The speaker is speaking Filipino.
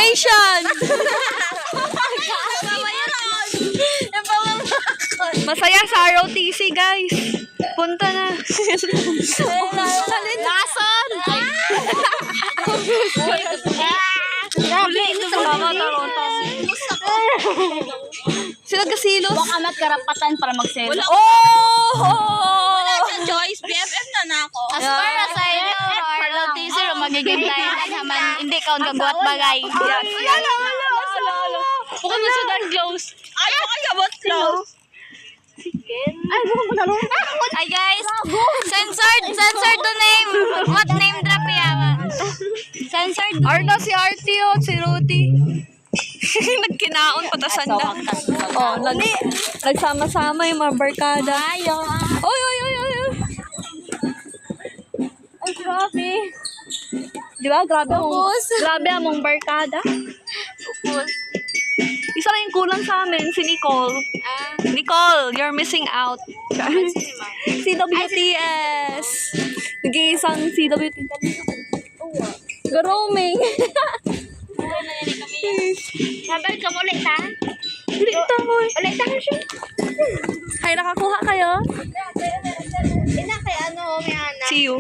Donation! Masaya sa ROTC, guys. Punta na. Lason! Grabe, ito sa mga tarotas. Sila kasilos. Huwag amat karapatan para mag-sell. Oh! Joyce, BFF na ako. As far as I know, Carlo teaser, magiging tayo naman. Hindi ka ang kagwat bagay. Yes. Bukod mo sudan close. Ayaw, what close? Ay guys, censored the name. What name drop yaman? Censored. Arno si Artie o si Rudy. Nagkinaon patasan na. Oh, nagsama-sama yung mga barkada. Oy. Ay, grabe. Di ba? Grabe among barkada. Isa lang yung kulang sa amin, si Nicole. Nicole, you're missing out. CWTS. Nag-iisang CWTS. Garoming. Sabi ka mo ulit ha? Ulit ako siya. Ay, nakakuha kayo? Ina kay ano, may anak. See you.